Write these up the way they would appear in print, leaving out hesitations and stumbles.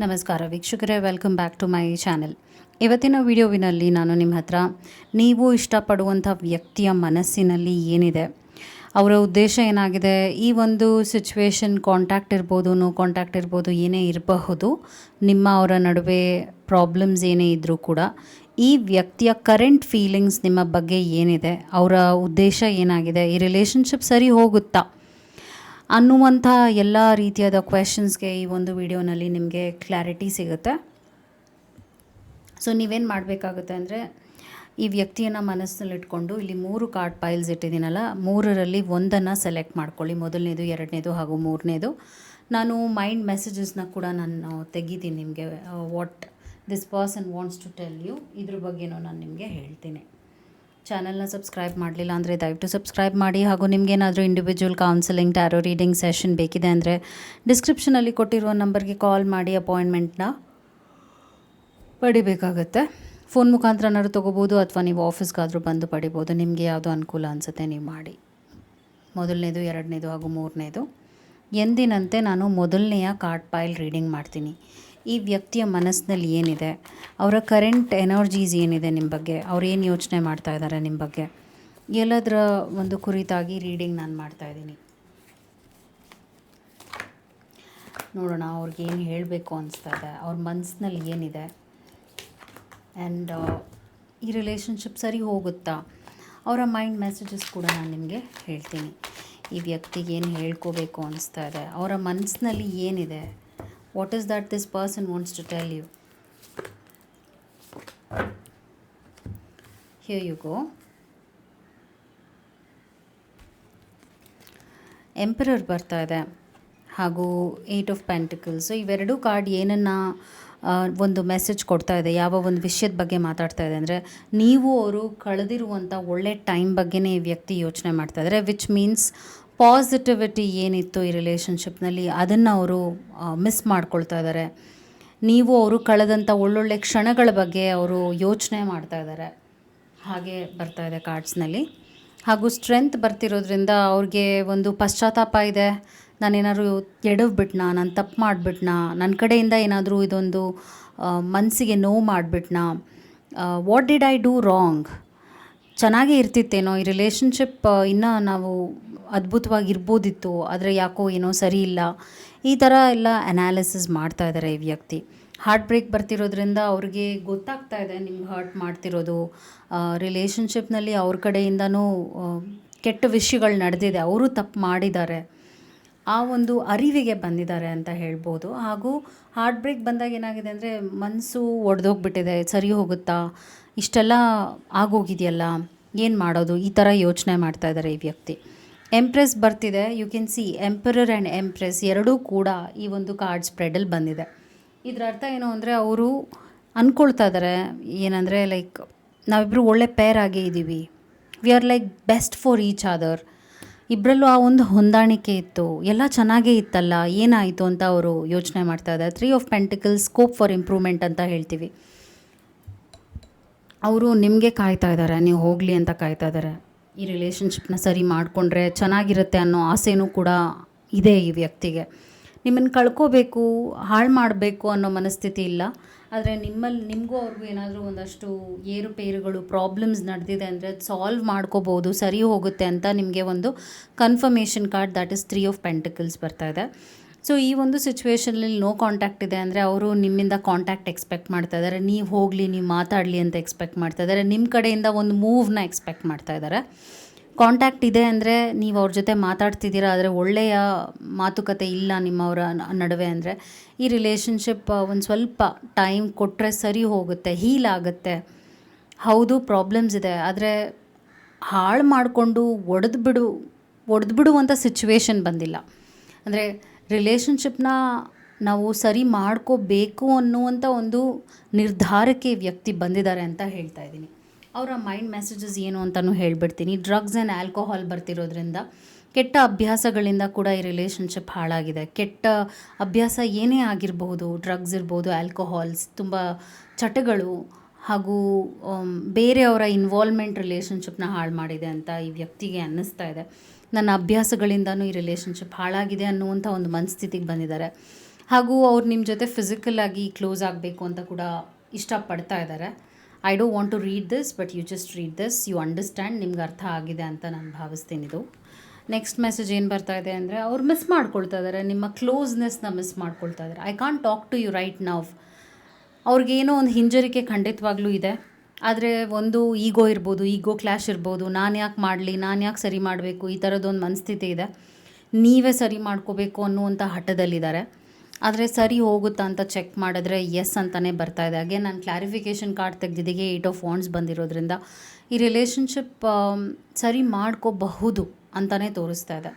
ನಮಸ್ಕಾರ ವೀಕ್ಷಕರೇ, welcome back to my channel. ಇವತ್ತಿನ ವಿಡಿಯೋವಿನಲ್ಲಿ ನಾನು ನಿಮ್ಮ ಹತ್ರ ನೀವು ಇಷ್ಟಪಡುವಂಥ ವ್ಯಕ್ತಿಯ ಮನಸ್ಸಿನಲ್ಲಿ ಏನಿದೆ, ಅವರ ಉದ್ದೇಶ ಏನಾಗಿದೆ, ಈ ಒಂದು ಸಿಚುವೇಶನ್ ಕಾಂಟ್ಯಾಕ್ಟ್ ಇರ್ಬೋದು, ನೋ ಕಾಂಟ್ಯಾಕ್ಟ್ ಇರ್ಬೋದು, ಏನೇ ಇರಬಹುದು, ನಿಮ್ಮ ಅವರ ನಡುವೆ ಪ್ರಾಬ್ಲಮ್ಸ್ ಏನೇ ಇದ್ದರೂ ಕೂಡ ಈ ವ್ಯಕ್ತಿಯ ಕರೆಂಟ್ ಫೀಲಿಂಗ್ಸ್ ನಿಮ್ಮ ಬಗ್ಗೆ ಏನಿದೆ, ಅವರ ಉದ್ದೇಶ ಏನಾಗಿದೆ, ಈ ರಿಲೇಷನ್ಶಿಪ್ ಸರಿ ಹೋಗುತ್ತಾ ಅನ್ನುವಂಥ ಎಲ್ಲ ರೀತಿಯಾದ ಕ್ವೆಶನ್ಸ್ಗೆ ಈ ಒಂದು ವಿಡಿಯೋನಲ್ಲಿ ನಿಮಗೆ ಕ್ಲಾರಿಟಿ ಸಿಗುತ್ತೆ. ಸೊ ನೀವೇನು ಮಾಡಬೇಕಾಗುತ್ತೆ ಅಂದರೆ, ಈ ವ್ಯಕ್ತಿಯನ್ನು ಮನಸ್ಸಿನಲ್ಲಿಟ್ಕೊಂಡು ಇಲ್ಲಿ 3 ಕಾರ್ಡ್ ಪೈಲ್ಸ್ ಇಟ್ಟಿದ್ದೀನಲ್ಲ, 3ರಲ್ಲಿ ಒಂದನ್ನು ಸೆಲೆಕ್ಟ್ ಮಾಡ್ಕೊಳ್ಳಿ. ಮೊದಲನೇದು, ಎರಡನೇದು ಹಾಗೂ ಮೂರನೇದು. ನಾನು ಮೈಂಡ್ ಮೆಸೇಜಸ್ನ ಕೂಡ ನಾನು ತೆಗಿತೀನಿ ನಿಮಗೆ. What this person wants to tell you, ಇದ್ರ ಬಗ್ಗೆನೂ ನಾನು ನಿಮಗೆ ಹೇಳ್ತೀನಿ. ಚಾನಲ್ನ ಸಬ್ಸ್ಕ್ರೈಬ್ ಮಾಡಲಿಲ್ಲ ಅಂದರೆ ದಯವಿಟ್ಟು ಸಬ್ಸ್ಕ್ರೈಬ್ ಮಾಡಿ. ಹಾಗೂ ನಿಮಗೇನಾದರೂ individual counselling, tarot reading session ಬೇಕಿದೆ ಅಂದರೆ ಡಿಸ್ಕ್ರಿಪ್ಷನಲ್ಲಿ ಕೊಟ್ಟಿರುವ ನಂಬರ್ಗೆ ಕಾಲ್ ಮಾಡಿ ಅಪಾಯಿಂಟ್ಮೆಂಟ್ನ ಪಡಿಬೇಕಾಗತ್ತೆ. ಫೋನ್ ಮುಖಾಂತರನಾದ್ರು ತೊಗೋಬೋದು, ಅಥವಾ ನೀವು ಆಫೀಸ್ಗಾದರೂ ಬಂದು ಪಡಿಬೋದು. ನಿಮಗೆ ಯಾವುದು ಅನುಕೂಲ ಅನಿಸುತ್ತೆ ನೀವು ಮಾಡಿ. ಮೊದಲನೇದು, ಎರಡನೇದು ಹಾಗೂ ಮೂರನೇದು. ಎಂದಿನಂತೆ ನಾನು ಮೊದಲನೆಯ ಕಾರ್ಡ್ ಪೈಲ್ ರೀಡಿಂಗ್ ಮಾಡ್ತೀನಿ. ಈ ವ್ಯಕ್ತಿಯ ಮನಸ್ಸಿನಲ್ಲಿ ಏನಿದೆ, ಅವರ ಕರೆಂಟ್ ಎನರ್ಜೀಸ್ ಏನಿದೆ ನಿಮ್ಮ ಬಗ್ಗೆ, ಅವ್ರು ಏನು ಯೋಚನೆ ಮಾಡ್ತಾ ಇದ್ದಾರೆ ನಿಮ್ಮ ಬಗ್ಗೆ, ಎಲ್ಲದರ ಒಂದು ಕುರಿತಾಗಿ ರೀಡಿಂಗ್ ನಾನು ಮಾಡ್ತಾಯಿದ್ದೀನಿ. ನೋಡೋಣ ಅವ್ರಿಗೆ ಏನು ಹೇಳಬೇಕು ಅನಿಸ್ತಾ ಇದೆ, ಅವ್ರ ಮನಸ್ಸಿನಲ್ಲಿ ಏನಿದೆ, ಆ್ಯಂಡ್ ಈ ರಿಲೇಷನ್ಶಿಪ್ ಸರಿ ಹೋಗುತ್ತಾ, ಅವರ ಮೈಂಡ್ ಮೆಸೇಜಸ್ ಕೂಡ ನಾನು ನಿಮಗೆ ಹೇಳ್ತೀನಿ. ಈ ವ್ಯಕ್ತಿಗೆ ಏನು ಹೇಳ್ಕೋಬೇಕು ಅನಿಸ್ತಾ ಇದೆ, ಅವರ ಮನಸ್ಸಿನಲ್ಲಿ ಏನಿದೆ, what is that this person wants to tell you. Here you go. Emperor ಬರ್ತಾ ಇದೆ ಹಾಗೂ 8 ಆಫ್ ಪೆಂಟಿಕಲ್ಸ್. ಇವೆರಡೂ ಕಾರ್ಡ್ ಏನನ್ನು ಒಂದು ಮೆಸೇಜ್ ಕೊಡ್ತಾ ಇದೆ, ಯಾವ ಒಂದು ವಿಷಯದ ಬಗ್ಗೆ ಮಾತಾಡ್ತಾ ಇದೆ ಅಂದರೆ, ನೀವು ಅವರು ಕಳೆದಿರುವಂಥ ಒಳ್ಳೆ ಟೈಮ್ ಬಗ್ಗೆನೇ ಈ ವ್ಯಕ್ತಿ ಯೋಚನೆ ಮಾಡ್ತಾ ಇದ್ದಾರೆ. ವಿಚ್ ಮೀನ್ಸ್ ಪಾಸಿಟಿವಿಟಿ ಏನಿತ್ತು ಈ ರಿಲೇಷನ್ಶಿಪ್ನಲ್ಲಿ ಅದನ್ನು ಅವರು ಮಿಸ್ ಮಾಡ್ಕೊಳ್ತಾ ಇದ್ದಾರೆ. ನೀವು ಅವರು ಕಳೆದಂಥ ಒಳ್ಳೊಳ್ಳೆ ಕ್ಷಣಗಳ ಬಗ್ಗೆ ಅವರು ಯೋಚನೆ ಮಾಡ್ತಾ ಇದ್ದಾರೆ. ಹಾಗೆ ಬರ್ತಾ ಇದೆ ಕಾರ್ಡ್ಸ್ನಲ್ಲಿ. ಹಾಗೂ ಸ್ಟ್ರೆಂತ್ ಬರ್ತಿರೋದ್ರಿಂದ ಅವ್ರಿಗೆ ಒಂದು ಪಶ್ಚಾತ್ತಾಪ ಇದೆ. ನಾನೇನಾದ್ರು ಎಡವ್ಬಿಟ್ನಾ, ನಾನು ತಪ್ಪು ಮಾಡಿಬಿಟ್ನಾ, ನನ್ನ ಕಡೆಯಿಂದ ಏನಾದರೂ ಇದೊಂದು ಮನಸ್ಸಿಗೆ ನೋವು ಮಾಡಿಬಿಟ್ನಾ, what did I do wrong, ಚೆನ್ನಾಗೇ ಇರ್ತಿತ್ತೇನೋ ಈ ರಿಲೇಷನ್ಶಿಪ್, ಇನ್ನೂ ನಾವು ಅದ್ಭುತವಾಗಿರ್ಬೋದಿತ್ತು, ಆದರೆ ಯಾಕೋ ಏನೋ ಸರಿ ಇಲ್ಲ, ಈ ಥರ ಎಲ್ಲ ಅನಾಲಿಸಿಸ್ ಮಾಡ್ತಾ ಇದ್ದಾರೆ ಈ ವ್ಯಕ್ತಿ. ಹಾರ್ಟ್ ಬ್ರೇಕ್ ಬರ್ತಿರೋದ್ರಿಂದ ಅವ್ರಿಗೆ ಗೊತ್ತಾಗ್ತಾ ಇದೆ ನಿಮ್ಗೆ ಹರ್ಟ್ ಮಾಡ್ತಿರೋದು, ರಿಲೇಷನ್ಶಿಪ್ನಲ್ಲಿ ಅವ್ರ ಕಡೆಯಿಂದನೂ ಕೆಟ್ಟ ವಿಷಯಗಳು ನಡೆದಿದೆ, ಅವರು ತಪ್ಪು ಮಾಡಿದ್ದಾರೆ, ಆ ಒಂದು ಅರಿವಿಗೆ ಬಂದಿದ್ದಾರೆ ಅಂತ ಹೇಳ್ಬೋದು. ಹಾಗೂ ಹಾರ್ಟ್ ಬ್ರೇಕ್ ಬಂದಾಗ ಏನಾಗಿದೆ ಅಂದರೆ, ಮನಸ್ಸು ಒಡೆದೋಗ್ಬಿಟ್ಟಿದೆ, ಸರಿ ಹೋಗುತ್ತಾ, ಇಷ್ಟೆಲ್ಲ ಆಗೋಗಿದೆಯಲ್ಲ, ಏನು ಮಾಡೋದು, ಈ ಥರ ಯೋಚನೆ ಮಾಡ್ತಾ ಇದ್ದಾರೆ ಈ ವ್ಯಕ್ತಿ. ಎಂಪ್ರೆಸ್ ಬರ್ತಿದೆ. You can see emperor and empress ಎರಡೂ ಕೂಡ ಈ ಒಂದು ಕಾರ್ಡ್ ಸ್ಪ್ರೆಡಲ್ಲಿ ಬಂದಿದೆ. ಇದರ ಅರ್ಥ ಏನು ಅಂದರೆ, ಅವರು ಅಂದ್ಕೊಳ್ತಾ ಇದ್ದಾರೆ ಏನಂದರೆ, ಲೈಕ್ ನಾವಿಬ್ಬರು ಒಳ್ಳೆ ಪೇರ್ ಆಗೇ ಇದ್ದೀವಿ, we are like best for each other, ಇಬ್ಬರಲ್ಲೂ ಆ ಒಂದು ಹೊಂದಾಣಿಕೆ ಇತ್ತು, ಎಲ್ಲ ಚೆನ್ನಾಗೇ ಇತ್ತಲ್ಲ, ಏನಾಯಿತು ಅಂತ ಅವರು ಯೋಚನೆ ಮಾಡ್ತಾ ಇದ್ದಾರೆ. 3 of pentacles, scope for improvement ಅಂತ ಹೇಳ್ತೀವಿ. ಅವರು ನಿಮಗೆ ಕಾಯ್ತಾ ಇದ್ದಾರೆ, ನೀವು ಹೋಗಲಿ ಅಂತ ಕಾಯ್ತಾ ಇದ್ದಾರೆ. ಈ ರಿಲೇಷನ್ಶಿಪ್ನ ಸರಿ ಮಾಡಿಕೊಂಡ್ರೆ ಚೆನ್ನಾಗಿರುತ್ತೆ ಅನ್ನೋ ಆಸೆನೂ ಕೂಡ ಇದೆ ಈ ವ್ಯಕ್ತಿಗೆ. ನಿಮ್ಮನ್ನು ಕಳ್ಕೋಬೇಕು, ಹಾಳು ಮಾಡಬೇಕು ಅನ್ನೋ ಮನಸ್ಥಿತಿ ಇಲ್ಲ, ಆದರೆ ನಿಮಗೂ ಅವ್ರಿಗೂ ಏನಾದರೂ ಒಂದಷ್ಟು ಏರುಪೇರುಗಳು, ಪ್ರಾಬ್ಲಮ್ಸ್ ನಡೆದಿದೆ ಅಂದರೆ ಅದು ಸಾಲ್ವ್ ಮಾಡ್ಕೋಬೋದು, ಸರಿ ಹೋಗುತ್ತೆ ಅಂತ ನಿಮಗೆ ಒಂದು confirmation card, that is 3 of pentacles ಬರ್ತಾ ಇದೆ. ಸೊ ಈ ಒಂದು ಸಿಚುವೇಷನಲ್ಲಿ ನೋ ಕಾಂಟ್ಯಾಕ್ಟ್ ಇದೆ ಅಂದರೆ, ಅವರು ನಿಮ್ಮಿಂದ ಕಾಂಟ್ಯಾಕ್ಟ್ ಎಕ್ಸ್ಪೆಕ್ಟ್ ಮಾಡ್ತಾ ಇದ್ದಾರೆ, ನೀವು ಹೋಗಲಿ, ನೀವು ಮಾತಾಡಲಿ ಅಂತ ಎಕ್ಸ್ಪೆಕ್ಟ್ ಮಾಡ್ತಾ ಇದ್ದಾರೆ, ನಿಮ್ಮ ಕಡೆಯಿಂದ ಒಂದು ಮೂವ್ನ ಎಕ್ಸ್ಪೆಕ್ಟ್ ಮಾಡ್ತಾ ಇದ್ದಾರೆ. ಕಾಂಟ್ಯಾಕ್ಟ್ ಇದೆ ಅಂದರೆ ನೀವು ಅವ್ರ ಜೊತೆ ಮಾತಾಡ್ತಿದ್ದೀರಾ, ಆದರೆ ಒಳ್ಳೆಯ ಮಾತುಕತೆ ಇಲ್ಲ ನಿಮ್ಮವರ ನಡುವೆ ಅಂದರೆ, ಈ ರಿಲೇಷನ್ಶಿಪ್ ಒಂದು ಸ್ವಲ್ಪ ಟೈಮ್ ಕೊಟ್ಟರೆ ಸರಿ ಹೋಗುತ್ತೆ, ಹೀಲ್ ಆಗುತ್ತೆ. ಹೌದು ಪ್ರಾಬ್ಲಮ್ಸ್ ಇದೆ, ಆದರೆ ಹಾಳು ಮಾಡಿಕೊಂಡು ಒಡೆದು ಬಿಡುವಂಥ ಸಿಚುವೇಶನ್ ಬಂದಿಲ್ಲ. ಅಂದರೆ ರಿಲೇಷನ್ಶಿಪ್ನ ನಾವು ಸರಿ ಮಾಡ್ಕೋಬೇಕು ಅನ್ನುವಂಥ ಒಂದು ನಿರ್ಧಾರಕ್ಕೆ ವ್ಯಕ್ತಿ ಬಂದಿದ್ದಾರೆ ಅಂತ ಹೇಳ್ತಾ ಇದ್ದೀನಿ. ಅವರ ಮೈಂಡ್ ಮೆಸೇಜಸ್ ಏನು ಅಂತಲೂ ಹೇಳ್ಬಿಡ್ತೀನಿ. ಡ್ರಗ್ಸ್ ಆ್ಯಂಡ್ ಆಲ್ಕೋಹಾಲ್ ಬರ್ತಿರೋದ್ರಿಂದ, ಕೆಟ್ಟ ಅಭ್ಯಾಸಗಳಿಂದ ಕೂಡ ಈ ರಿಲೇಷನ್ಶಿಪ್ ಹಾಳಾಗಿದೆ. ಕೆಟ್ಟ ಅಭ್ಯಾಸ ಏನೇ ಆಗಿರಬಹುದು, ಡ್ರಗ್ಸ್ ಇರ್ಬೋದು, ಆಲ್ಕೋಹಾಲ್ಸ್, ತುಂಬ ಚಟಗಳು ಹಾಗೂ ಬೇರೆಯವರ ಇನ್ವಾಲ್ವ್ಮೆಂಟ್ ರಿಲೇಷನ್ಶಿಪ್ನ ಹಾಳು ಮಾಡಿದೆ ಅಂತ ಈ ವ್ಯಕ್ತಿಗೆ ಅನ್ನಿಸ್ತಾ ಇದೆ. ನನ್ನ ಅಭ್ಯಾಸಗಳಿಂದನೂ ಈ ರಿಲೇಷನ್ಶಿಪ್ ಹಾಳಾಗಿದೆ ಅನ್ನುವಂಥ ಒಂದು ಮನಸ್ಥಿತಿಗೆ ಬಂದಿದ್ದಾರೆ. ಹಾಗೂ ಅವ್ರು ನಿಮ್ಮ ಜೊತೆ ಫಿಸಿಕಲ್ ಆಗಿ ಕ್ಲೋಸ್ ಆಗಬೇಕು ಅಂತ ಕೂಡ ಇಷ್ಟಪಡ್ತಾ ಇದ್ದಾರೆ. I don't want to read this, but you just read this, you understand, ನಿಮ್ಗೆ ಅರ್ಥ ಆಗಿದೆ ಅಂತ ನಾನು ಭಾವಿಸ್ತೀನಿ. ಇದು ನೆಕ್ಸ್ಟ್ ಮೆಸೇಜ್ ಏನು ಬರ್ತಾ ಇದೆ ಅಂದರೆ, ಅವ್ರು ಮಿಸ್ ಮಾಡ್ಕೊಳ್ತಾ ಇದ್ದಾರೆ, ನಿಮ್ಮ ಕ್ಲೋಸ್ನೆಸ್ನ ಮಿಸ್ ಮಾಡ್ಕೊಳ್ತಾ ಇದ್ದಾರೆ. I can't talk to you right now. ಅವ್ರಿಗೇನೋ ಒಂದು ಹಿಂಜರಿಕೆ ಖಂಡಿತವಾಗ್ಲೂ ಇದೆ. ಆದರೆ ಒಂದು ಈಗೋ ಇರ್ಬೋದು, ಈಗೋ ಕ್ಲ್ಯಾಶ್ ಇರ್ಬೋದು, ನಾನು ಯಾಕೆ ಮಾಡಲಿ, ನಾನು ಯಾಕೆ ಸರಿ ಮಾಡಬೇಕು, ಈ ಥರದ್ದೊಂದು ಮನಸ್ಥಿತಿ ಇದೆ. ನೀವೇ ಸರಿ ಮಾಡ್ಕೋಬೇಕು ಅನ್ನುವಂಥ ಹಠದಲ್ಲಿದ್ದಾರೆ. ಆದರೆ ಸರಿ ಹೋಗುತ್ತಾ ಅಂತ ಚೆಕ್ ಮಾಡಿದ್ರೆ ಎಸ್ ಅಂತಲೇ ಬರ್ತಾ ಇದೆ. ಹಾಗೆ ನಾನು ಕ್ಲಾರಿಫಿಕೇಷನ್ ಕಾರ್ಡ್ ತೆಗೆದಿದ್ದೆಗೆ 8 ಆಫ್ ವಾಂಡ್ಸ್ ಬಂದಿರೋದ್ರಿಂದ ಈ ರಿಲೇಷನ್ಶಿಪ್ ಸರಿ ಮಾಡ್ಕೋಬಹುದು ಅಂತಲೇ ತೋರಿಸ್ತಾ ಇದೆ.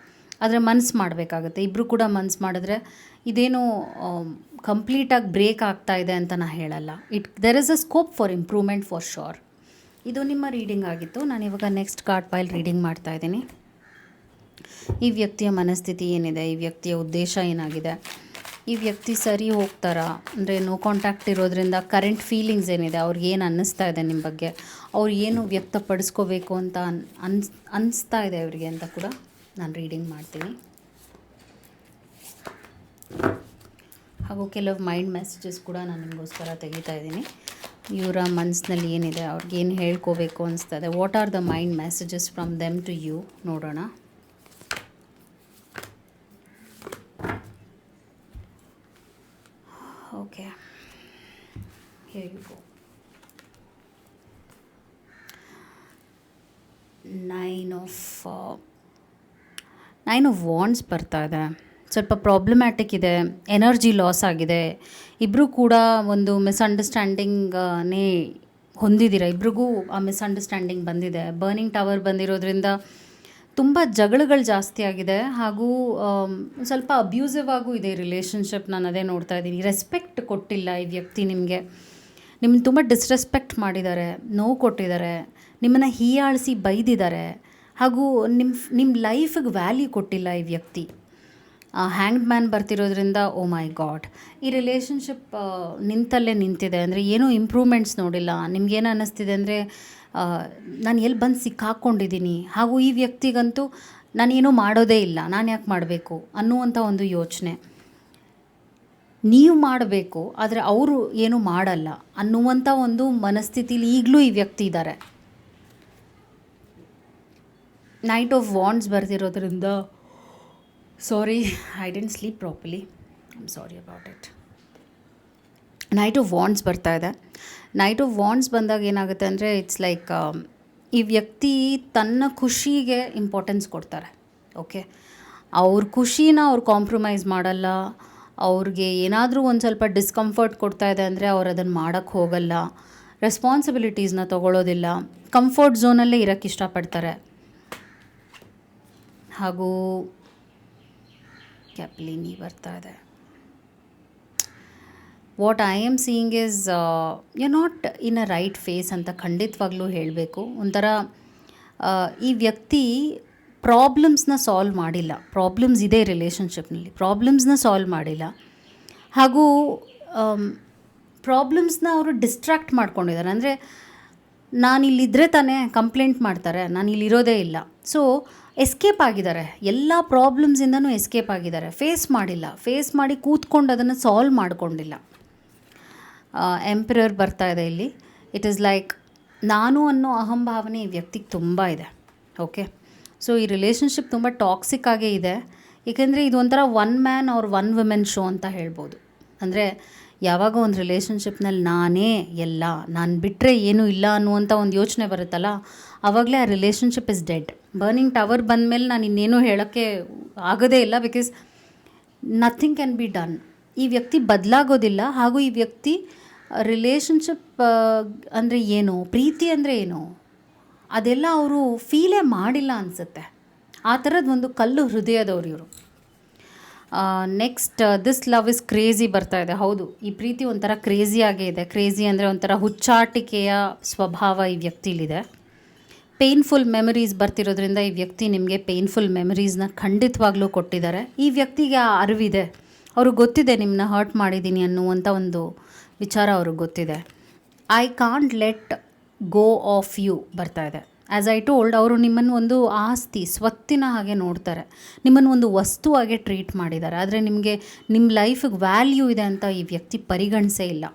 ಆದರೆ ಮನ್ಸು ಮಾಡಬೇಕಾಗತ್ತೆ, ಇಬ್ಬರು ಕೂಡ ಮನ್ಸು ಮಾಡಿದ್ರೆ ಇದೇನು ಕಂಪ್ಲೀಟಾಗಿ ಬ್ರೇಕ್ ಆಗ್ತಾ ಇದೆ ಅಂತ ನಾನು ಹೇಳಲ್ಲ. There is a scope for improvement for sure. ಇದು ನಿಮ್ಮ ರೀಡಿಂಗ್ ಆಗಿತ್ತು. ನಾನು ಇವಾಗ ನೆಕ್ಸ್ಟ್ ಕಾರ್ಡ್ ಪೈಲ್ ರೀಡಿಂಗ್ ಮಾಡ್ತಾ ಇದ್ದೀನಿ. ಈ ವ್ಯಕ್ತಿಯ ಮನಸ್ಥಿತಿ ಏನಿದೆ, ಈ ವ್ಯಕ್ತಿಯ ಉದ್ದೇಶ ಏನಾಗಿದೆ, ಈ ವ್ಯಕ್ತಿ ಸರಿ ಹೋಗ್ತಾರಾ, ಅಂದರೆ ನೋ ಕಾಂಟ್ಯಾಕ್ಟ್ ಇರೋದ್ರಿಂದ ಕರೆಂಟ್ ಫೀಲಿಂಗ್ಸ್ ಏನಿದೆ, ಅವ್ರಿಗೆ ಏನು ಅನ್ನಿಸ್ತಾ ಇದೆ ನಿಮ್ಮ ಬಗ್ಗೆ, ಅವ್ರು ಏನು ವ್ಯಕ್ತಪಡಿಸ್ಕೋಬೇಕು ಅಂತ ಅನ್ನಿಸ್ತಾ ಇದೆ ಅವರಿಗೆ ಅಂತ ಕೂಡ ನಾನು ರೀಡಿಂಗ್ ಮಾಡ್ತೀನಿ. ಹಾಗೂ ಕೆಲವು ಮೈಂಡ್ ಮೆಸೇಜಸ್ ಕೂಡ ನಾನು ನಿಮಗೋಸ್ಕರ ತೆಗಿತಾ ಇದ್ದೀನಿ. ಇವರ ಮನಸ್ಸಿನಲ್ಲಿ ಏನಿದೆ, ಅವ್ರಿಗೇನು ಹೇಳ್ಕೋಬೇಕು ಅನಿಸ್ತದೆ, what are the mind messages from them to you, ನೋಡೋಣ. Okay, here you go. 9 of wands ಬರ್ತಾ ಇದೆ. ಸ್ವಲ್ಪ ಪ್ರಾಬ್ಲಮ್ಯಾಟಿಕ್ ಇದೆ, ಎನರ್ಜಿ ಲಾಸ್ ಆಗಿದೆ. ಇಬ್ಬರೂ ಕೂಡ ಒಂದು ಮಿಸ್ಅಂಡರ್ಸ್ಟ್ಯಾಂಡಿಂಗನೇ ಹೊಂದಿದ್ದೀರ, ಇಬ್ರಿಗೂ ಆ ಮಿಸ್ಅಂಡರ್ಸ್ಟ್ಯಾಂಡಿಂಗ್ ಬಂದಿದೆ. ಬರ್ನಿಂಗ್ ಟವರ್ ಬಂದಿರೋದ್ರಿಂದ ತುಂಬ ಜಗಳಗಳು ಜಾಸ್ತಿ ಆಗಿದೆ. ಹಾಗೂ ಸ್ವಲ್ಪ ಅಬ್ಯೂಸಿವ್ ಆಗೂ ಇದೆ ರಿಲೇಷನ್ಶಿಪ್. ನಾನು ಅದೇ ನೋಡ್ತಾ ಇದ್ದೀನಿ. ರೆಸ್ಪೆಕ್ಟ್ ಕೊಟ್ಟಿಲ್ಲ ಈ ವ್ಯಕ್ತಿ ನಿಮಗೆ, ನಿಮ್ಮನ್ನು ತುಂಬ ಡಿಸ್ರೆಸ್ಪೆಕ್ಟ್ ಮಾಡಿದ್ದಾರೆ, ನೋವು ಕೊಟ್ಟಿದ್ದಾರೆ, ನಿಮ್ಮನ್ನು ಹೀಯಾಳಿಸಿ ಬೈದಿದ್ದಾರೆ. ಹಾಗೂ ನಿಮ್ಮ ಲೈಫಿಗೆ ವ್ಯಾಲ್ಯೂ ಕೊಟ್ಟಿಲ್ಲ ಈ ವ್ಯಕ್ತಿ. Hanged man ಬರ್ತಿರೋದ್ರಿಂದ oh my god, ಈ ರಿಲೇಷನ್ಶಿಪ್ ನಿಂತಲ್ಲೇ ನಿಂತಿದೆ. ಅಂದರೆ ಏನೂ ಇಂಪ್ರೂವ್ಮೆಂಟ್ಸ್ ನೋಡಿಲ್ಲ. ನಿಮ್ಗೇನು ಅನ್ನಿಸ್ತಿದೆ ಅಂದರೆ, ನಾನು ಎಲ್ಲಿ ಬಂದು ಸಿಕ್ಕಾಕ್ಕೊಂಡಿದ್ದೀನಿ. ಹಾಗೂ ಈ ವ್ಯಕ್ತಿಗಂತೂ ನಾನೇನೂ ಮಾಡೋದೇ ಇಲ್ಲ, ನಾನು ಯಾಕೆ ಮಾಡಬೇಕು ಅನ್ನುವಂಥ ಒಂದು ಯೋಚನೆ. ನೀವು ಮಾಡಬೇಕು, ಆದರೆ ಅವರು ಏನೂ ಮಾಡಲ್ಲ ಅನ್ನುವಂಥ ಒಂದು ಮನಸ್ಥಿತಿಲಿ ಈಗಲೂ ಈ ವ್ಯಕ್ತಿ ಇದ್ದಾರೆ. ನೈಟ್ ಆಫ್ ವಾಂಡ್ಸ್ ಬರ್ತಿರೋದ್ರಿಂದ, sorry I didn't sleep properly, I am sorry about it. Knight of wands ಬರ್ತಾ ಇದೆ. ನೈಟ್ ಆಫ್ ವಾಂಡ್ಸ್ ಬಂದಾಗ ಏನಾಗುತ್ತೆ ಅಂದರೆ, ಇಟ್ಸ್ ಲೈಕ್ ಈ ವ್ಯಕ್ತಿ ತನ್ನ ಖುಷಿಗೆ ಇಂಪಾರ್ಟೆನ್ಸ್ ಕೊಡ್ತಾರೆ. ಓಕೆ, ಅವ್ರ ಖುಷಿನ ಅವ್ರು ಕಾಂಪ್ರಮೈಸ್ ಮಾಡಲ್ಲ. ಅವ್ರಿಗೆ ಏನಾದರೂ ಒಂದು ಸ್ವಲ್ಪ ಡಿಸ್ಕಂಫರ್ಟ್ ಕೊಡ್ತಾ ಇದೆ ಅಂದರೆ ಅವ್ರು ಅದನ್ನು ಮಾಡೋಕ್ಕೆ ಹೋಗಲ್ಲ. ರೆಸ್ಪಾನ್ಸಿಬಿಲಿಟೀಸ್ನ ತೊಗೊಳ್ಳೋದಿಲ್ಲ. ಕಂಫರ್ಟ್ ಝೋನಲ್ಲೇ ಇರೋಕ್ಕೆ ಇಷ್ಟಪಡ್ತಾರೆ. ಹಾಗೂ ಕ್ಯಾಪ್ಲಿನಿ ಬರ್ತಾ ಇದೆ. What I am seeing is you not in a right phase ಅಂತ ಖಂಡಿತವಾಗ್ಲೂ ಹೇಳಬೇಕು. ಒಂಥರ ಈ ವ್ಯಕ್ತಿ ಪ್ರಾಬ್ಲಮ್ಸ್ನ ಸಾಲ್ವ್ ಮಾಡಿಲ್ಲ. ಪ್ರಾಬ್ಲಮ್ಸ್ ಇದೆ ರಿಲೇಷನ್ಶಿಪ್ನಲ್ಲಿ, ಪ್ರಾಬ್ಲಮ್ಸ್ನ ಸಾಲ್ವ್ ಮಾಡಿಲ್ಲ. ಹಾಗೂ ಪ್ರಾಬ್ಲಮ್ಸ್ನ ಅವರು ಡಿಸ್ಟ್ರ್ಯಾಕ್ಟ್ ಮಾಡ್ಕೊಂಡಿದ್ದಾರೆ. ಅಂದರೆ ನಾನಿಲ್ಲಿದ್ದರೆ ತಾನೇ ಕಂಪ್ಲೇಂಟ್ ಮಾಡ್ತಾರೆ, ನಾನು ಇಲ್ಲಿರೋದೇ ಇಲ್ಲ. ಸೊ ಎಸ್ಕೇಪ್ ಆಗಿದ್ದಾರೆ, ಎಲ್ಲ ಪ್ರಾಬ್ಲಮ್ಸಿಂದನೂ ಎಸ್ಕೇಪ್ ಆಗಿದ್ದಾರೆ. ಫೇಸ್ ಮಾಡಿಲ್ಲ, ಫೇಸ್ ಮಾಡಿ ಕೂತ್ಕೊಂಡು ಅದನ್ನು ಸಾಲ್ವ್ ಮಾಡ್ಕೊಂಡಿಲ್ಲ. ಎಂಪರರ್ ಬರ್ತಾ ಇದೆ ಇಲ್ಲಿ. ಇಟ್ ಈಸ್ ಲೈಕ್ ನಾನು ಅನ್ನೋ ಅಹಂಭಾವನೆ ಈ ವ್ಯಕ್ತಿಗೆ ತುಂಬ ಇದೆ. ಓಕೆ, ಸೊ ಈ ರಿಲೇಷನ್ಶಿಪ್ ತುಂಬ ಟಾಕ್ಸಿಕ್ ಆಗೇ ಇದೆ. ಏಕೆಂದರೆ ಇದು ಒಂಥರ one man or one women show ಅಂತ ಹೇಳ್ಬೋದು. ಅಂದರೆ ಯಾವಾಗ ಒಂದು ರಿಲೇಷನ್ಶಿಪ್ನಲ್ಲಿ ನಾನೇ ಎಲ್ಲ, ನಾನು ಬಿಟ್ಟರೆ ಏನೂ ಇಲ್ಲ ಅನ್ನುವಂಥ ಒಂದು ಯೋಚನೆ ಬರುತ್ತಲ್ಲ, ಆವಾಗಲೇ ಆ relationship is dead. Burning tower ಬಂದಮೇಲೆ ನಾನು ಇನ್ನೇನು ಹೇಳೋಕ್ಕೆ ಆಗೋದೇ ಇಲ್ಲ. Because nothing can be done. ಈ ವ್ಯಕ್ತಿ ಬದಲಾಗೋದಿಲ್ಲ. ಹಾಗೂ ಈ ವ್ಯಕ್ತಿ ರಿಲೇಷನ್ಶಿಪ್ ಅಂದರೆ ಏನು, ಪ್ರೀತಿ ಅಂದರೆ ಏನು, ಅದೆಲ್ಲ ಅವರು ಫೀಲೇ ಮಾಡಿಲ್ಲ ಅನಿಸುತ್ತೆ. ಆ ಥರದ್ದು ಒಂದು ಕಲ್ಲು ಹೃದಯದವ್ರು ಇವರು. Next this love is crazy ಬರ್ತಾ ಇದೆ. ಹೌದು, ಈ ಪ್ರೀತಿ ಒಂಥರ ಕ್ರೇಜಿಯಾಗೇ ಇದೆ. ಕ್ರೇಜಿ ಅಂದರೆ ಒಂಥರ ಹುಚ್ಚಾಟಿಕೆಯ ಸ್ವಭಾವ ಈ ವ್ಯಕ್ತಿಲಿದೆ. ಪೇನ್ಫುಲ್ ಮೆಮರೀಸ್ ಬರ್ತಿರೋದ್ರಿಂದ ಈ ವ್ಯಕ್ತಿ ನಿಮಗೆ ಪೇನ್ಫುಲ್ ಮೆಮರೀಸ್ನ ಖಂಡಿತವಾಗ್ಲೂ ಕೊಟ್ಟಿದ್ದಾರೆ. ಈ ವ್ಯಕ್ತಿಗೆ ಆ ಅರಿವಿದೆ, ಅವ್ರಿಗೆ ಗೊತ್ತಿದೆ ನಿಮ್ಮನ್ನ ಹರ್ಟ್ ಮಾಡಿದ್ದೀನಿ ಅನ್ನುವಂಥ ಒಂದು ವಿಚಾರ ಅವ್ರಿಗೆ ಗೊತ್ತಿದೆ. I can't let go of you ಬರ್ತಾ ಇದೆ. ಆ್ಯಸ್ ಐ ಟೋಲ್ಡ್, ಅವರು ನಿಮ್ಮನ್ನು ಒಂದು ಆಸ್ತಿ, ಸ್ವತ್ತಿನ ಹಾಗೆ ನೋಡ್ತಾರೆ, ನಿಮ್ಮನ್ನು ಒಂದು ವಸ್ತುವಾಗೆ ಟ್ರೀಟ್ ಮಾಡಿದ್ದಾರೆ. ಆದರೆ ನಿಮಗೆ ನಿಮ್ಮ ಲೈಫಿಗೆ ವ್ಯಾಲ್ಯೂ ಇದೆ ಅಂತ ಈ ವ್ಯಕ್ತಿ ಪರಿಗಣಿಸೇ ಇಲ್ಲ.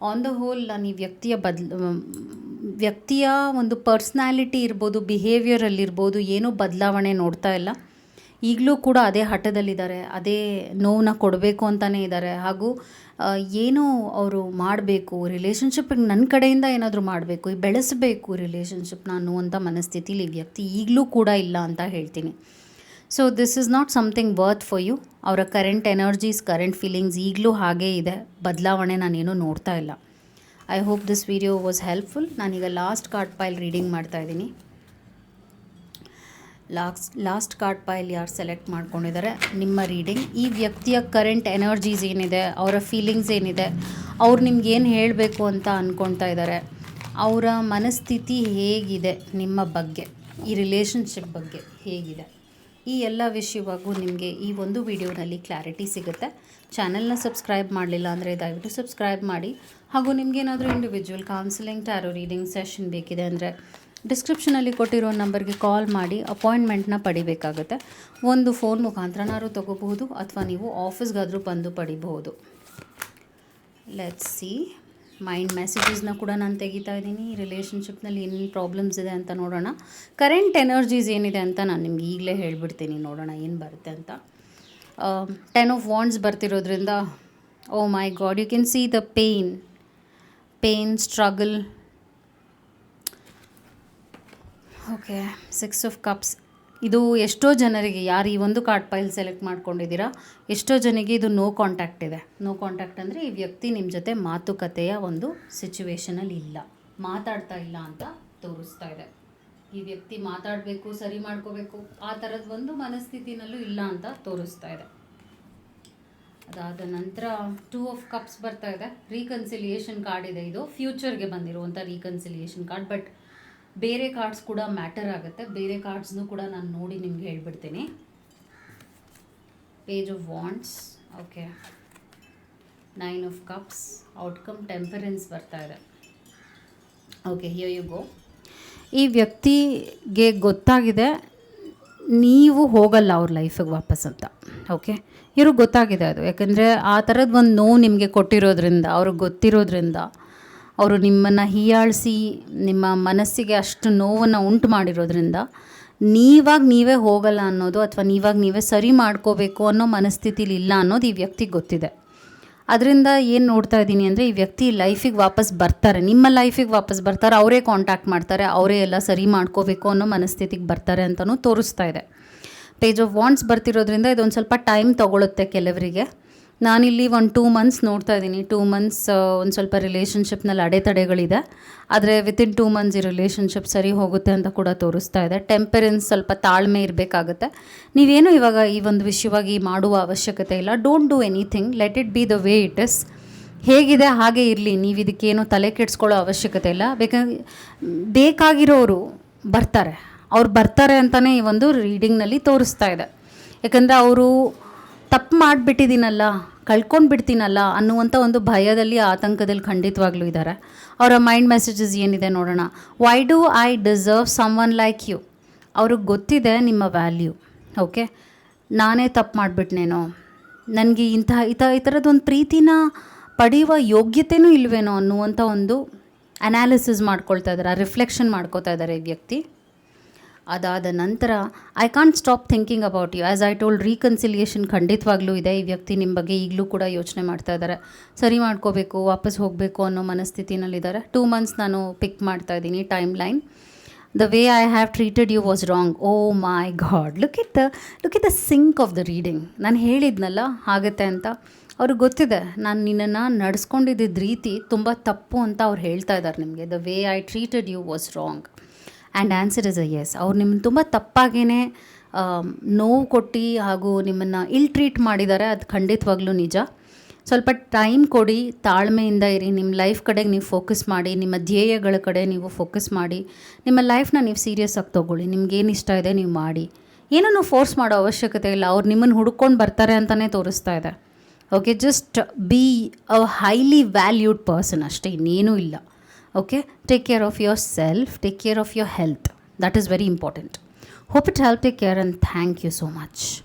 ಆನ್ ದ ಹೋಲ್ ನಾನು ಈ ವ್ಯಕ್ತಿಯ ಒಂದು ಪರ್ಸ್ನಾಲಿಟಿ ಇರ್ಬೋದು, ಬಿಹೇವಿಯರಲ್ಲಿರ್ಬೋದು, ಏನೂ ಬದಲಾವಣೆ ನೋಡ್ತಾ ಇಲ್ಲ. ಈಗಲೂ ಕೂಡ ಅದೇ ಹಠದಲ್ಲಿದ್ದಾರೆ, ಅದೇ ನೋವನ್ನ ಕೊಡಬೇಕು ಅಂತಲೇ ಇದ್ದಾರೆ. ಹಾಗೂ ಏನೋ ಅವರು ಮಾಡಬೇಕು, ರಿಲೇಷನ್ಶಿಪ್ಪಿಗೆ ನನ್ನ ಕಡೆಯಿಂದ ಏನಾದರೂ ಮಾಡಬೇಕು, ಬೆಳೆಸಬೇಕು ರಿಲೇಷನ್ಶಿಪ್ನ ಅನ್ನುವಂಥ ಮನಸ್ಥಿತಿಲಿ ಈ ವ್ಯಕ್ತಿ ಈಗಲೂ ಕೂಡ ಇಲ್ಲ ಅಂತ ಹೇಳ್ತೀನಿ. So this is not something worth for you. ಅವರ ಕರೆಂಟ್ ಎನರ್ಜೀಸ್, ಕರೆಂಟ್ ಫೀಲಿಂಗ್ಸ್ ಈಗಲೂ ಹಾಗೇ ಇದೆ, ಬದಲಾವಣೆ ನಾನೇನು ನೋಡ್ತಾ ಇಲ್ಲ. I hope this video was helpful. ನಾನೀಗ ಲಾಸ್ಟ್ ಕಾರ್ಡ್ ಪೈಲ್ ರೀಡಿಂಗ್ ಮಾಡ್ತಾಯಿದ್ದೀನಿ. ಲಾಸ್ಟ್ ಕಾರ್ಡ್ ಪೈಲ್ ಯಾರು ಸೆಲೆಕ್ಟ್ ಮಾಡ್ಕೊಂಡಿದ್ದಾರೆ, ನಿಮ್ಮ ರೀಡಿಂಗ್, ಈ ವ್ಯಕ್ತಿಯ ಕರೆಂಟ್ ಎನರ್ಜೀಸ್ ಏನಿದೆ, ಅವರ ಫೀಲಿಂಗ್ಸ್ ಏನಿದೆ, ಅವ್ರು ನಿಮ್ಗೆ ಏನು ಹೇಳಬೇಕು ಅಂತ ಅಂದ್ಕೊಳ್ತಾ ಇದ್ದಾರೆ, ಅವರ ಮನಸ್ಥಿತಿ ಹೇಗಿದೆ ನಿಮ್ಮ ಬಗ್ಗೆ, ಈ ರಿಲೇಷನ್ಶಿಪ್ ಬಗ್ಗೆ ಹೇಗಿದೆ, ಈ ಎಲ್ಲ ವಿಷಯವಾಗೂ ನಿಮಗೆ ಈ ಒಂದು ವಿಡಿಯೋನಲ್ಲಿ ಕ್ಲಾರಿಟಿ ಸಿಗುತ್ತೆ. ಚಾನಲ್ನ ಸಬ್ಸ್ಕ್ರೈಬ್ ಮಾಡಲಿಲ್ಲ ಅಂದರೆ ದಯವಿಟ್ಟು ಸಬ್ಸ್ಕ್ರೈಬ್ ಮಾಡಿ. ಹಾಗೂ ನಿಮಗೇನಾದರೂ individual counselling, tarot reading session ಬೇಕಿದೆ ಅಂದರೆ ಡಿಸ್ಕ್ರಿಪ್ಷನಲ್ಲಿ ಕೊಟ್ಟಿರೋ ನಂಬರ್ಗೆ ಕಾಲ್ ಮಾಡಿ ಅಪಾಯಿಂಟ್ಮೆಂಟ್ನ ಪಡಿಬೇಕಾಗುತ್ತೆ. ಒಂದು ಫೋನ್ ಮುಖಾಂತರನಾರು ತೊಗೋಬಹುದು, ಅಥವಾ ನೀವು ಆಫೀಸ್ಗಾದರೂ ಬಂದು ಪಡಿಬಹುದು. ಲೆಟ್ಸ್ ಸಿ, ಮೈಂಡ್ ಮೆಸೇಜಸ್ನ ಕೂಡ ನಾನು ತೆಗಿತಾ ಇದ್ದೀನಿ. ರಿಲೇಷನ್ಶಿಪ್ನಲ್ಲಿ ಏನೇನು ಪ್ರಾಬ್ಲಮ್ಸ್ ಇದೆ ಅಂತ ನೋಡೋಣ. ಕರೆಂಟ್ ಎನರ್ಜೀಸ್ ಏನಿದೆ ಅಂತ ನಾನು ನಿಮ್ಗೆ ಈಗಲೇ ಹೇಳ್ಬಿಡ್ತೀನಿ, ನೋಡೋಣ ಏನು ಬರುತ್ತೆ ಅಂತ. 10 ಆಫ್ ವಾಂಡ್ಸ್ ಬರ್ತಿರೋದ್ರಿಂದ, oh my god, you can see the pain, struggle. Okay, 6 of cups. ಇದು ಎಷ್ಟೋ ಜನರಿಗೆ, ಯಾರು ಈ ಒಂದು ಕಾರ್ಡ್ ಪೈಲ್ ಸೆಲೆಕ್ಟ್ ಮಾಡ್ಕೊಂಡಿದ್ದೀರಾ, ಎಷ್ಟೋ ಜನಕ್ಕೆ ಇದು ನೋ ಕಾಂಟ್ಯಾಕ್ಟ್ ಇದೆ. ನೋ ಕಾಂಟ್ಯಾಕ್ಟ್ ಅಂದರೆ ಈ ವ್ಯಕ್ತಿ ನಿಮ್ಮ ಜೊತೆ ಮಾತುಕತೆಯ ಒಂದು ಸಿಚುವೇಷನಲ್ಲಿ ಇಲ್ಲ, ಮಾತಾಡ್ತಾ ಇಲ್ಲ ಅಂತ ತೋರಿಸ್ತಾ ಇದೆ. ಈ ವ್ಯಕ್ತಿ ಮಾತಾಡಬೇಕು, ಸರಿ ಮಾಡ್ಕೋಬೇಕು, ಆ ಥರದ ಒಂದು ಮನಸ್ಥಿತಿನಲ್ಲೂ ಇಲ್ಲ ಅಂತ ತೋರಿಸ್ತಾ ಇದೆ. ಅದಾದ ನಂತರ 2 ಆಫ್ ಕಪ್ಸ್ ಬರ್ತಾ ಇದೆ. ರೀಕನ್ಸಿಲಿಯೇಷನ್ ಕಾರ್ಡ್ ಇದೆ. ಇದು ಫ್ಯೂಚರ್ಗೆ ಬಂದಿರುವಂಥ ರೀಕನ್ಸಿಲಿಯೇಷನ್ ಕಾರ್ಡ್. ಬಟ್ ಬೇರೆ ಕಾರ್ಡ್ಸ್ ಕೂಡ ಮ್ಯಾಟರ್ ಆಗುತ್ತೆ. ಬೇರೆ ಕಾರ್ಡ್ಸ್ನೂ ಕೂಡ ನಾನು ನೋಡಿ ನಿಮ್ಗೆ ಹೇಳ್ಬಿಡ್ತೀನಿ. Page of wands, okay, 9 of cups, outcome temperance ಬರ್ತಾ ಇದೆ. Okay, here you go. ಈ ವ್ಯಕ್ತಿಗೆ ಗೊತ್ತಾಗಿದೆ ನೀವು ಹೋಗಲ್ಲ ಅವ್ರ ಲೈಫಿಗೆ ವಾಪಸ್ ಅಂತ. ಓಕೆ, ಇವ್ರಿಗೆ ಗೊತ್ತಾಗಿದೆ ಅದು. ಯಾಕಂದರೆ ಆ ಥರದ್ದು ಒಂದು ನೋವು ನಿಮಗೆ ಕೊಟ್ಟಿರೋದ್ರಿಂದ, ಅವ್ರಿಗೆ ಗೊತ್ತಿರೋದ್ರಿಂದ, ಅವರು ನಿಮ್ಮನ್ನು ಹೀಯಾಳಿಸಿ ನಿಮ್ಮ ಮನಸ್ಸಿಗೆ ಅಷ್ಟು ನೋವನ್ನು ಉಂಟು ಮಾಡಿರೋದ್ರಿಂದ ನೀವೇ ಹೋಗಲ್ಲ ಅನ್ನೋದು, ಅಥವಾ ನೀವೇ ಸರಿ ಮಾಡ್ಕೋಬೇಕು ಅನ್ನೋ ಮನಸ್ಥಿತಿಲಿ ಇಲ್ಲ ಅನ್ನೋದು ಈ ವ್ಯಕ್ತಿಗೆ ಗೊತ್ತಿದೆ. ಅದರಿಂದ ಏನು ನೋಡ್ತಾ ಇದ್ದೀನಿ ಅಂದರೆ, ಈ ವ್ಯಕ್ತಿ ಲೈಫಿಗೆ ವಾಪಸ್ ಬರ್ತಾರೆ, ನಿಮ್ಮ ಲೈಫಿಗೆ ವಾಪಸ್ ಬರ್ತಾರೆ, ಅವರೇ ಕಾಂಟ್ಯಾಕ್ಟ್ ಮಾಡ್ತಾರೆ, ಅವರೇ ಎಲ್ಲ ಸರಿ ಮಾಡ್ಕೋಬೇಕು ಅನ್ನೋ ಮನಸ್ಥಿತಿಗೆ ಬರ್ತಾರೆ ಅಂತಲೂ ತೋರಿಸ್ತಾ ಇದೆ. ಪೇಜ್ ಆಫ್ ವಾಂಡ್ಸ್ ಬರ್ತಿರೋದ್ರಿಂದ ಇದೊಂದು ಸ್ವಲ್ಪ ಟೈಮ್ ತೊಗೊಳುತ್ತೆ ಕೆಲವರಿಗೆ. ನಾನಿಲ್ಲಿ ಒಂದು 2 ಮಂತ್ಸ್ ನೋಡ್ತಾ ಇದ್ದೀನಿ. 2 ಮಂತ್ಸ್ ಒಂದು ಸ್ವಲ್ಪ ರಿಲೇಷನ್ಶಿಪ್ನಲ್ಲಿ ಅಡೆತಡೆಗಳಿದೆ, ಆದರೆ ವಿತಿನ್ 2 ಮಂತ್ಸ್ ಈ ರಿಲೇಷನ್ಶಿಪ್ ಸರಿ ಹೋಗುತ್ತೆ ಅಂತ ಕೂಡ ತೋರಿಸ್ತಾ ಇದೆ. ಟೆಂಪರೆನ್ಸ್, ಸ್ವಲ್ಪ ತಾಳ್ಮೆ ಇರಬೇಕಾಗುತ್ತೆ. ನೀವೇನು ಇವಾಗ ಈ ಒಂದು ವಿಷಯವಾಗಿ ಮಾಡುವ ಅವಶ್ಯಕತೆ ಇಲ್ಲ. Don't do anything, let it be the way it is. ಹೇಗಿದೆ ಹಾಗೆ ಇರಲಿ, ನೀವು ಇದಕ್ಕೇನು ತಲೆ ಕೆಡಿಸ್ಕೊಳ್ಳೋ ಅವಶ್ಯಕತೆ ಇಲ್ಲ. ಬೇಕಾಗಿರೋರು ಬರ್ತಾರೆ, ಅವ್ರು ಬರ್ತಾರೆ ಅಂತಲೇ ಈ ಒಂದು ರೀಡಿಂಗ್ನಲ್ಲಿ ತೋರಿಸ್ತಾ ಇದೆ. ಯಾಕಂದರೆ ಅವರು ತಪ್ಪು ಮಾಡಿಬಿಟ್ಟಿದ್ದೀನಲ್ಲ, ಕಳ್ಕೊಂಡ್ಬಿಡ್ತೀನಲ್ಲ ಅನ್ನುವಂಥ ಒಂದು ಭಯದಲ್ಲಿ, ಆತಂಕದಲ್ಲಿ ಖಂಡಿತವಾಗ್ಲೂ ಇದ್ದಾರೆ. ಅವರ ಮೈಂಡ್ ಮೆಸೇಜಸ್ ಏನಿದೆ ನೋಡೋಣ. Why do I deserve someone like you. ಅವ್ರಿಗೆ ಗೊತ್ತಿದೆ ನಿಮ್ಮ ವ್ಯಾಲ್ಯೂ. ಓಕೆ, ನಾನೇ ತಪ್ಪು ಮಾಡಿಬಿಟ್ನೇನೋ, ನನಗೆ ಈ ಥರದ್ದೊಂದು ಪ್ರೀತಿನ ಪಡೆಯುವ ಯೋಗ್ಯತೆಯೂ ಇಲ್ವೇನೋ ಅನ್ನುವಂಥ ಒಂದು ಅನಾಲಿಸಿಸ್ ಮಾಡ್ಕೊಳ್ತಾ ಇದ್ದಾರೆ, ರಿಫ್ಲೆಕ್ಷನ್ ಮಾಡ್ಕೋತಾ ಇದ್ದಾರೆ ಈ ವ್ಯಕ್ತಿ. ಅದಾದ ನಂತರ I can't stop thinking about you. As I told, reconciliation ಖಂಡಿತವಾಗ್ಲೂ ಇದೆ. ಈ ವ್ಯಕ್ತಿ ನಿಮ್ಮ ಬಗ್ಗೆ ಈಗಲೂ ಕೂಡ ಯೋಚನೆ ಮಾಡ್ತಾ ಇದ್ದಾರೆ, ಸರಿ ಮಾಡ್ಕೋಬೇಕು, ವಾಪಸ್ ಹೋಗಬೇಕು ಅನ್ನೋ ಮನಸ್ಥಿತಿನಲ್ಲಿದ್ದಾರೆ. 2 ಮಂತ್ಸ್ ನಾನು ಪಿಕ್ ಮಾಡ್ತಾ ಇದ್ದೀನಿ timeline. The way I have treated you was wrong. Oh my god, look at the sync of the reading. ನಾನು ಹೇಳಿದ್ನಲ್ಲ ಆಗುತ್ತೆ ಅಂತ. ಅವ್ರಿಗೆ ಗೊತ್ತಿದೆ ನಾನು ನಿನ್ನನ್ನು ನಡೆಸ್ಕೊಂಡಿದ್ದ ರೀತಿ ತುಂಬ ತಪ್ಪು ಅಂತ ಅವ್ರು ಹೇಳ್ತಾ ಇದ್ದಾರೆ ನಿಮಗೆ. The way I treated you was wrong and answer is a yes. ಅವ್ರು ನಿಮ್ಮನ್ನು ತುಂಬ ತಪ್ಪಾಗೇ ನೋವು ಕೊಟ್ಟು ಹಾಗೂ ನಿಮ್ಮನ್ನು ಟ್ರೀಟ್ ಮಾಡಿದ್ದಾರೆ. ಅದು ಖಂಡಿತವಾಗ್ಲೂ ನಿಜ. ಸ್ವಲ್ಪ ಟೈಮ್ ಕೊಡಿ, ತಾಳ್ಮೆಯಿಂದ ಇರಿ, ನಿಮ್ಮ ಲೈಫ್ ಕಡೆಗೆ ನೀವು ಫೋಕಸ್ ಮಾಡಿ, ನಿಮ್ಮ ಧ್ಯೇಯಗಳ ಕಡೆ ನೀವು ಫೋಕಸ್ ಮಾಡಿ, ನಿಮ್ಮ ಲೈಫ್ನ ನೀವು ಸೀರಿಯಸ್ಸಾಗಿ ತೊಗೊಳ್ಳಿ. ನಿಮ್ಗೇನು ಇಷ್ಟ ಇದೆ ನೀವು ಮಾಡಿ, ಏನೂ ಫೋರ್ಸ್ ಮಾಡೋ ಅವಶ್ಯಕತೆ ಇಲ್ಲ. ಅವ್ರು ನಿಮ್ಮನ್ನು ಹುಡ್ಕೊಂಡು ಬರ್ತಾರೆ ಅಂತಲೇ ತೋರಿಸ್ತಾ ಇದೆ. Okay, just be a highly valued person ಅಷ್ಟೇ, ಇನ್ನೇನೂ ಇಲ್ಲ. Okay, take care of yourself, take care of your health. That is very important. Hope it help. Take care and thank you so much.